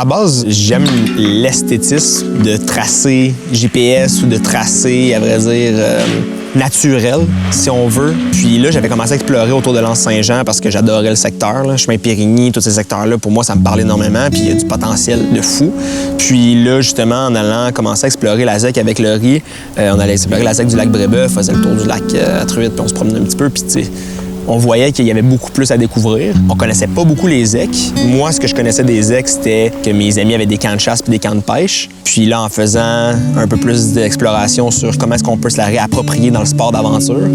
la base, j'aime l'esthétisme de tracé GPS ou de tracé, à vrai dire, naturel, si on veut. Puis là, j'avais commencé à explorer autour de l'Anse-Saint-Jean parce que j'adorais le secteur. Là. Chemin Périgny, tous ces secteurs-là, pour moi, ça me parlait énormément. Puis il y a du potentiel de fou. Puis là, justement, en allant commencer à explorer la ZEC avec le riz, on allait explorer la ZEC du lac Brébeuf, faisait le tour du lac à Truite, puis on se promenait un petit peu. Puis, tu sais, on voyait qu'il y avait beaucoup plus à découvrir. On connaissait pas beaucoup les ZEC. Moi, ce que je connaissais des ZEC, c'était que mes amis avaient des camps de chasse puis des camps de pêche. Puis là, en faisant un peu plus d'exploration sur comment est-ce qu'on peut se la réapproprier dans le sport d'aventure,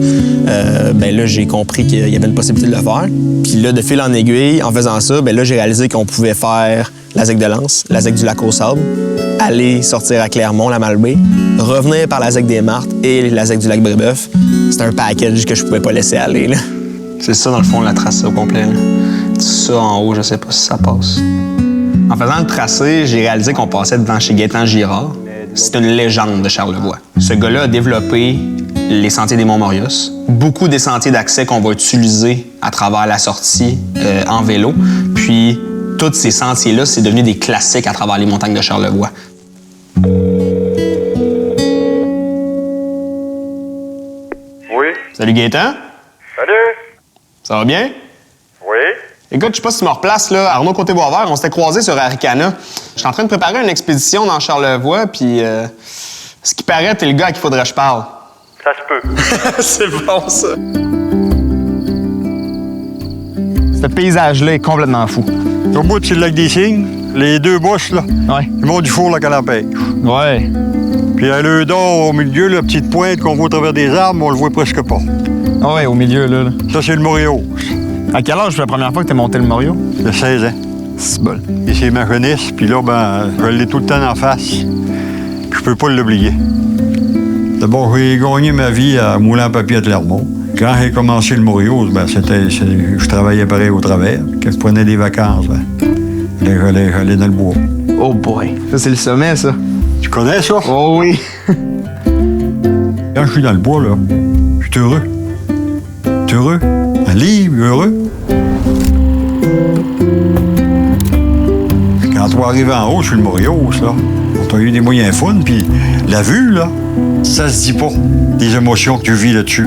ben là, j'ai compris qu'il y avait une possibilité de le faire. Puis là, de fil en aiguille, en faisant ça, ben là, j'ai réalisé qu'on pouvait faire la ZEC de Lens, la ZEC du Lac-aux-Sables, aller sortir à Clermont, la Malbaie, revenir par la ZEC des Martres et la ZEC du Lac-Brébeuf. C'était un package que je pouvais pas laisser aller, là. C'est ça, dans le fond, la tracée au complet. Là. Ça, en haut, je sais pas si ça passe. En faisant le tracé, j'ai réalisé qu'on passait devant chez Gaétan Girard. C'est une légende de Charlevoix. Ce gars-là a développé les sentiers des Monts-Maurius, beaucoup des sentiers d'accès qu'on va utiliser à travers la sortie en vélo. Puis, tous ces sentiers-là, c'est devenu des classiques à travers les montagnes de Charlevoix. Oui. Salut Gaétan. Salut. Ça va bien? Oui. Écoute, je sais pas si tu me replaces, là. Arnaud Côté-Boisvert, on s'était croisés sur Aricana. Je suis en train de préparer une expédition dans Charlevoix, puis ce qui paraît, t'es le gars à qui faudrait que je parle. Ça se peut. C'est bon, ça. Ce paysage-là est complètement fou. Au bout, c'est le lac des Cygnes, les deux bosses, là. Ouais. Ils montent du four, la canne à pêche. Ouais. Puis à l'œil d'or, au milieu, la petite pointe qu'on voit au travers des arbres, on le voit presque pas. Ouais, au milieu, là. Ça, c'est le Morios. À quel âge la première fois que t'es monté le Morio? Il y a 16 ans. C'est bol. Et c'est ma jeunesse, puis là, ben, je l'ai tout le temps en face. Puis je peux pas l'oublier. D'abord, j'ai gagné ma vie à Moulin à papier à Clermont. Quand j'ai commencé le Morios, ben, je travaillais pareil au travers. Quand je prenais des vacances, ben, j'allais dans le bois. Oh boy. Ça, c'est le sommet, ça. Tu connais ça? Oh oui. Quand je suis dans le bois, là, je suis heureux. Tu es heureux? Libre, heureux. Quand tu vas arriver en haut sur le Morios, là, on a eu des moyens fun, puis la vue, là, ça se dit pas. Les émotions que tu vis là-dessus.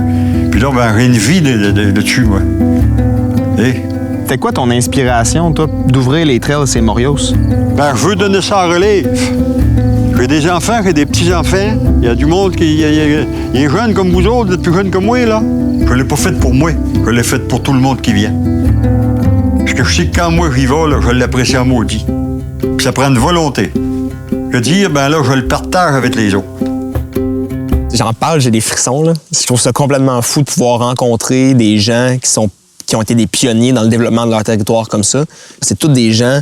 Puis là, ben, j'ai une vie là-dessus, moi. Hey. C'était quoi ton inspiration, toi, d'ouvrir les trails ces Morios? Ben, je veux donner ça en relève. J'ai des enfants, j'ai des petits-enfants. Il y a du monde qui est jeune comme vous autres, vous êtes plus jeunes que moi, là. Je l'ai pas fait pour moi, je l'ai fait pour tout le monde qui vient. Parce que je sais que quand moi j'y vais, là, je l'apprécie en maudit. Puis ça prend une volonté. Je dis, ben là, je le partage avec les autres. J'en parle, j'ai des frissons, là. Je trouve ça complètement fou de pouvoir rencontrer des gens qui ont été des pionniers dans le développement de leur territoire comme ça. C'est tous des gens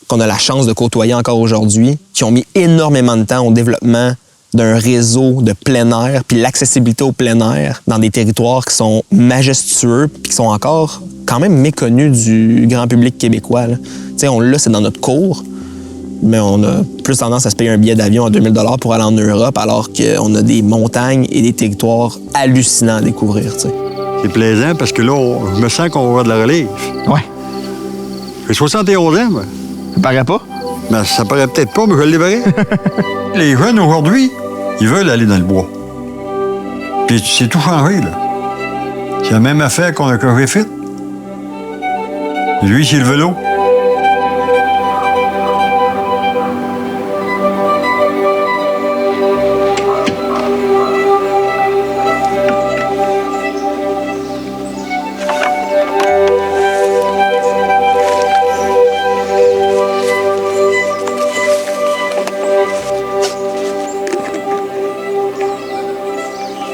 qu'on a la chance de côtoyer encore aujourd'hui, qui ont mis énormément de temps au développement d'un réseau de plein air, puis l'accessibilité au plein air dans des territoires qui sont majestueux, puis qui sont encore quand même méconnus du grand public québécois. Tu sais, on l'a, c'est dans notre cours, mais on a plus tendance à se payer un billet d'avion à 2000 $ pour aller en Europe, alors qu'on a des montagnes et des territoires hallucinants à découvrir, tu sais. C'est plaisant parce que là, je me sens qu'on va avoir de la relève. Ouais. J'ai 71 ans, moi. Ça paraît pas? Ben, ça paraît peut-être pas, mais je le verrai. Les jeunes aujourd'hui, ils veulent aller dans le bois. Puis c'est tout changé, là. C'est la même affaire que j'ai faite. Lui, c'est le vélo.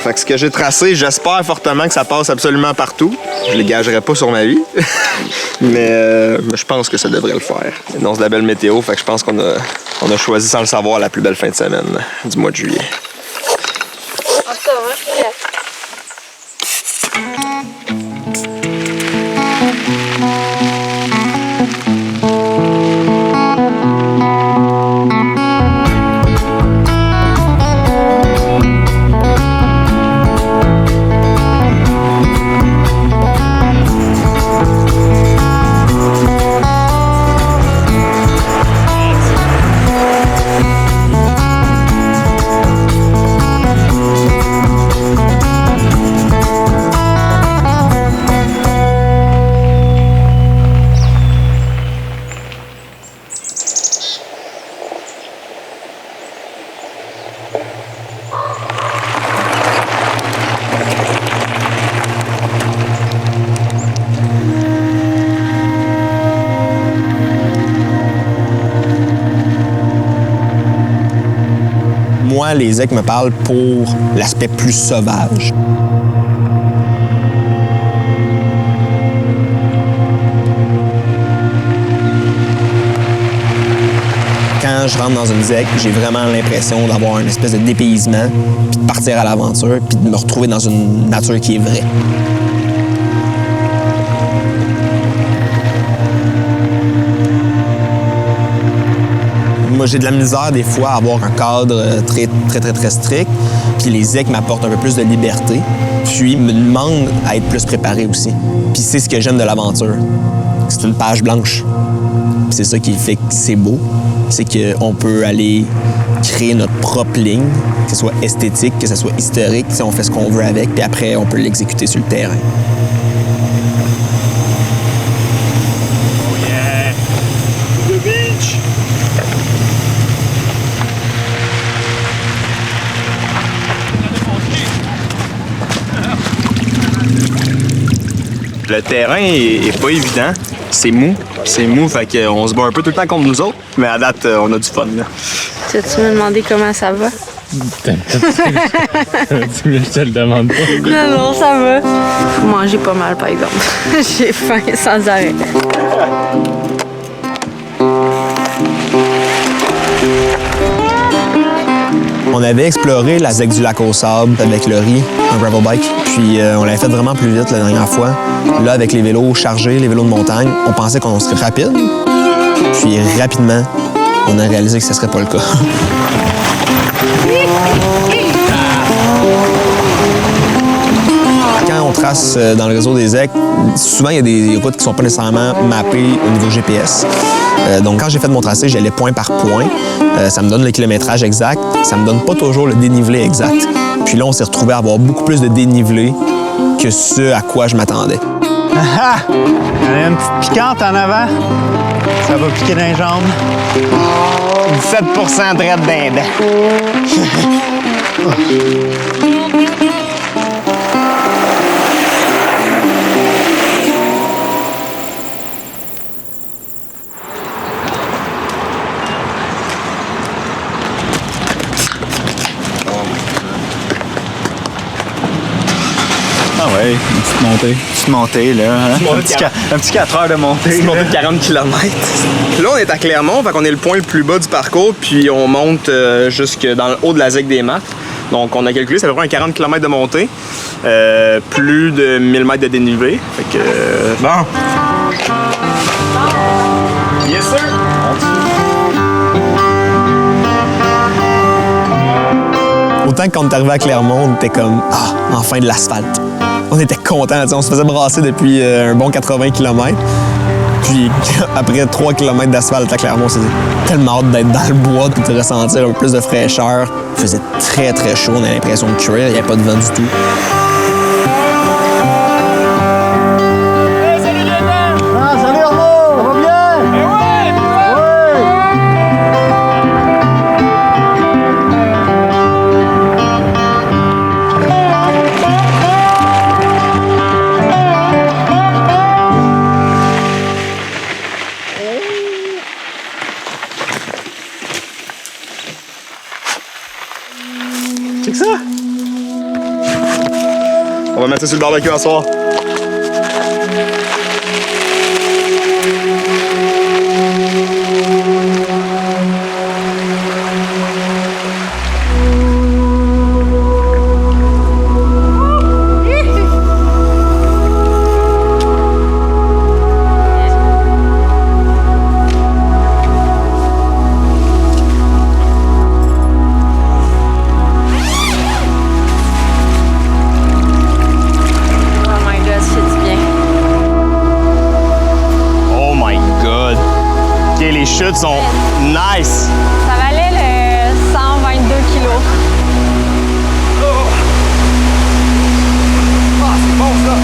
Fait que ce que j'ai tracé, j'espère fortement que ça passe absolument partout. Je les gagerai pas sur ma vie, mais je pense que ça devrait le faire. Non, c'est de la belle météo, fait que je pense qu'on a choisi sans le savoir la plus belle fin de semaine du mois de juillet. moi, les zecs me parlent pour l'aspect plus sauvage. Quand je rentre dans une zec, j'ai vraiment l'impression d'avoir une espèce de dépaysement, puis de partir à l'aventure, puis de me retrouver dans une nature qui est vraie. Moi, j'ai de la misère des fois à avoir un cadre très strict, puis les zecs m'apportent un peu plus de liberté, puis me demandent à être plus préparé aussi. Puis c'est ce que j'aime de l'aventure. C'est une page blanche. Puis c'est ça qui fait que c'est beau, c'est qu'on peut aller créer notre propre ligne, que ce soit esthétique, que ce soit historique, on fait ce qu'on veut avec, puis après, on peut l'exécuter sur le terrain. Oh yeah! The beach! Le terrain est pas évident. C'est mou. C'est mou, fait qu'on se bat un peu tout le temps contre nous autres. Mais à date, on a du fun, là. Tu me demandé comment ça va? Tu veux que je te le demande pas? Non, ça va. Faut manger pas mal, par exemple. J'ai faim sans arrêt. On avait exploré la zec du lac au sable avec le riz, un gravel bike, puis on l'avait fait vraiment plus vite la dernière fois. Là, avec les vélos chargés, les vélos de montagne, on pensait qu'on serait rapide, puis rapidement, on a réalisé que ce serait pas le cas. Quand on trace dans le réseau des zecs, souvent il y a des routes qui sont pas nécessairement mappées au niveau GPS. Donc quand j'ai fait mon tracé, j'allais point par point. Ça me donne le kilométrage exact. Ça me donne pas toujours le dénivelé exact. Puis là, on s'est retrouvé à avoir beaucoup plus de dénivelé que ce à quoi je m'attendais. Ah! Il y en a une petite piquante en avant. Ça va piquer dans les jambes. 17% de raide d'un dent. Ah ouais, une petite montée. Une petite montée, là. Hein? Un petit 4 heures de montée. Une montée de 40 km. Là, on est à Clermont, fait qu'on est le point le plus bas du parcours, puis on monte jusque dans le haut de la zec des Martres. Donc, on a calculé, c'est à peu près un 40 km de montée, plus de 1000 mètres de dénivelé. Fait que... bon! Yes, sir! Autant que quand on est arrivé à Clermont, on était comme « Ah, enfin de l'asphalte ». On était contents, on se faisait brasser depuis un bon 80 km. Puis après 3 km d'asphalte à Clermont, c'est tellement hâte d'être dans le bois, de ressentir un peu plus de fraîcheur. Il faisait très chaud, on a l'impression de cuire, il n'y avait pas de vent du tout. C'est que ça? On va mettre ça sur le barbecue à soir. Les chutes sont nice. Ça valait le 122 kilos. Oh, c'est bon ça.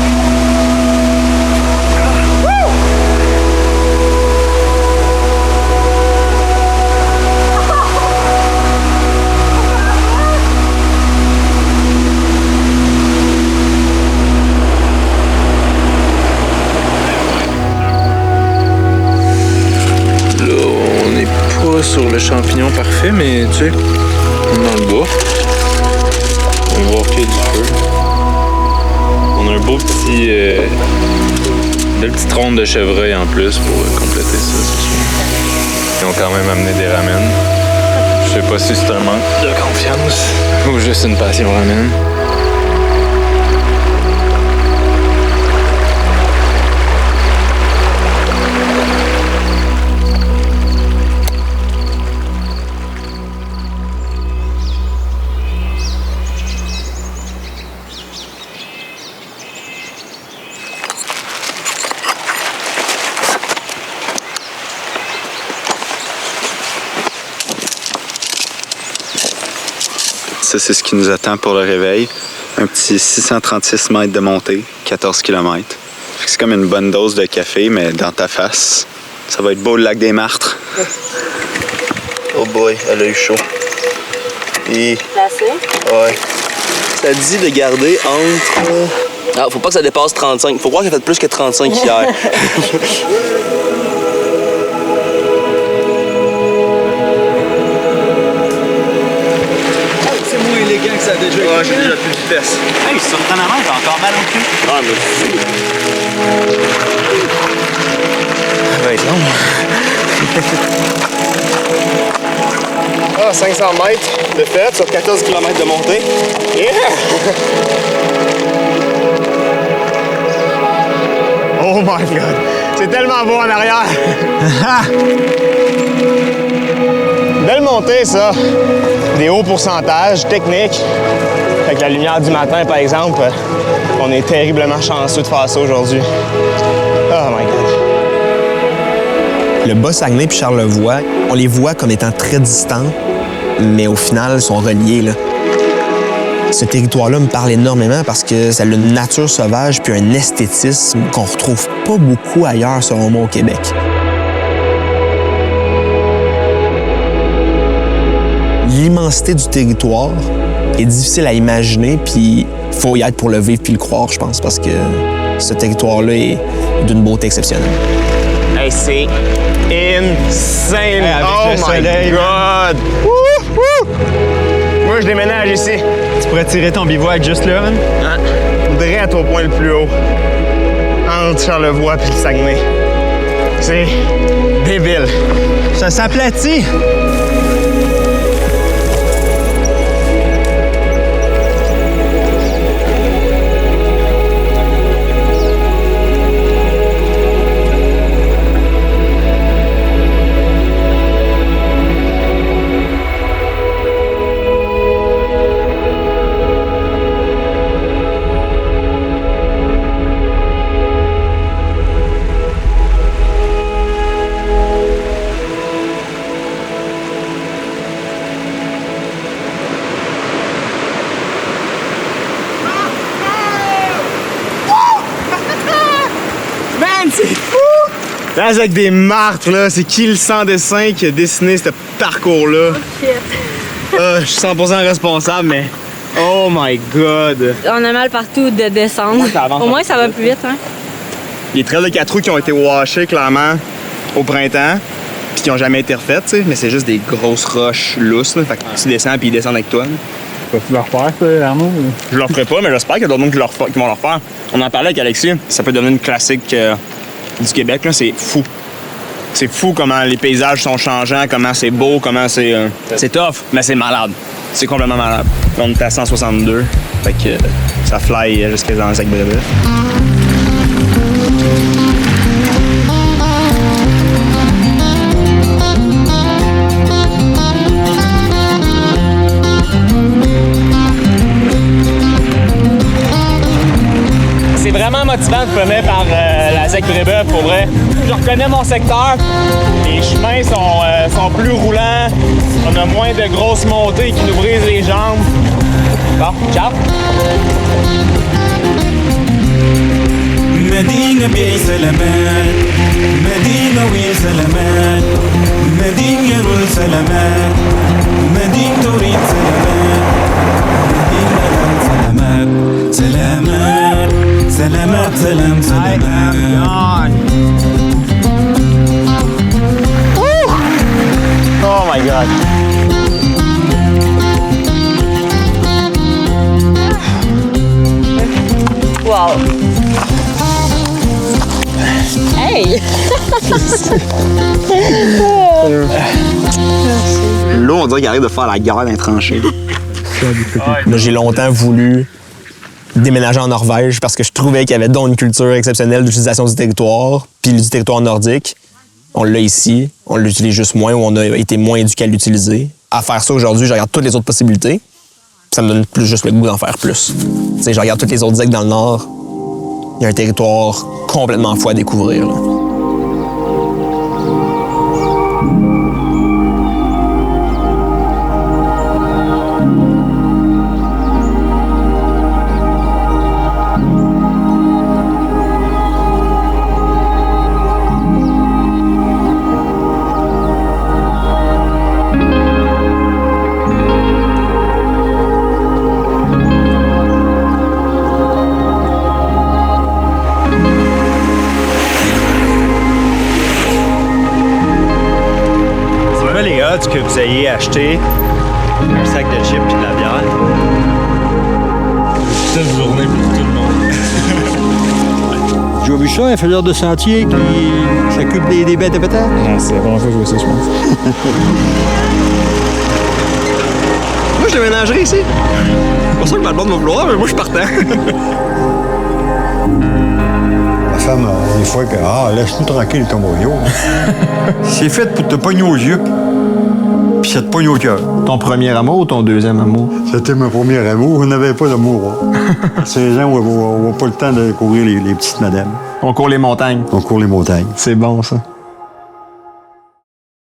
Sur le champignon parfait, mais tu sais, Dans le bois. On va voir qu'il y a du feu. On a un beau petit... belle petite ronde de chevreuil en plus pour compléter ça ce soir. Ils ont quand même amené des ramen. Je sais pas si c'est un manque de confiance ou juste une passion ramen. Ça, c'est ce qui nous attend pour le réveil. Un petit 636 mètres de montée, 14 km. C'est comme une bonne dose de café, mais dans ta face. Ça va être beau, le lac des Martres. Oh boy, elle a eu chaud. Et... Placé? Ouais. Ça dit de garder entre... Ah, faut pas que ça dépasse 35. Faut croire qu'elle a fait plus que 35 hier. Que ça a déjà été. J'ai déjà plus de vitesse. Hey, surprenamment, j'ai encore mal au cul. Ah, mais... Ça va être long. Ah, 500 mètres de fait sur 14 km de montée. Yeah! Oh my God! C'est tellement beau en arrière! Belle montée, ça! Des hauts pourcentages techniques. Avec la lumière du matin, par exemple, on est terriblement chanceux de faire ça aujourd'hui. Oh my God! Le Bas-Saguenay puis Charlevoix, on les voit comme étant très distants, mais au final, ils sont reliés, là. Ce territoire-là me parle énormément parce que ça a une nature sauvage puis un esthétisme qu'on retrouve pas beaucoup ailleurs, selon moi, au Québec. L'immensité du territoire est difficile à imaginer, puis il faut y être pour le vivre puis le croire, je pense, parce que ce territoire-là est d'une beauté exceptionnelle. Hey, c'est insane! Hey, oh my soleil, God! Woo, woo! Moi, je déménage ici. Tu pourrais tirer ton bivouac juste là, man? Hein? Direct au point le plus haut. Entre Charlevoix puis le Saguenay. C'est débile. Ça s'aplatit! Là, avec des martres, là, c'est qui le sans-dessin qui a dessiné ce parcours-là? Je suis 100% responsable, mais oh my God! On a mal partout de descendre. Au moins, ça va plus vite, hein? Les trails de 4 roues qui ont été washés, clairement, au printemps, puis qui n'ont jamais été refaites, tu sais, mais c'est juste des grosses roches lousses, là. Fait que tu descends, puis ils descendent avec toi. Vas-tu le refaire, ça, Arnaud? Je le referai pas, mais j'espère qu'il y a d'autres monde qui vont le refaire. On en parlait avec Alexis. Ça peut devenir une classique du Québec, là. C'est fou. C'est fou comment les paysages sont changeants, comment c'est beau, comment c'est... c'est tough, mais c'est malade. C'est complètement malade. Là, on est à 162, fait que ça fly jusqu'à dans le Sac-Brébeuf. C'est vraiment motivant de venir par la Sac-Brébeuf, pour vrai. Je reconnais mon secteur. Les chemins sont plus roulants. On a moins de grosses montées qui nous brisent les jambes. Bon, ciao! مدينة بيع سلامات مدينة ويا سلامات مدينة يرول سلامات مدينة تريد سلامات مدينة سلامات سلامات سلام سلامات Oh my God! Là, on dirait qu'il arrive de faire la guerre dans les tranchées. Moi, j'ai longtemps voulu déménager en Norvège parce que je trouvais qu'il y avait donc une culture exceptionnelle d'utilisation du territoire, puis du territoire nordique. On l'a ici, on l'utilise juste moins ou on a été moins éduqué à l'utiliser. À faire ça aujourd'hui, je regarde toutes les autres possibilités. Ça me donne plus juste le goût d'en faire plus. Tu sais, je regarde toutes les autres îles dans le nord. Il y a un territoire complètement fou à découvrir, là. Les gars, que vous ayez acheté un sac de chips et de la bière. Cette journée pour tout le monde. Tu as vu ça, un faiseur de sentier qui s'occupe des bêtes à pétard? Non, c'est la première fois que je vois ça, je pense. Moi, je déménagerai ici. C'est pour ça que ma blonde va vouloir, mais moi, je suis partant. Ma femme, des fois, laisse-nous tranquille, ton moyo. C'est fait pour te pogner aux yeux. Puis ça te pogne au cœur. Ton premier amour ou ton deuxième amour? C'était mon premier amour. On n'avait pas d'amour. À 16 ans, on n'a pas le temps de courir les petites madames. On court les montagnes. On court les montagnes. C'est bon, ça.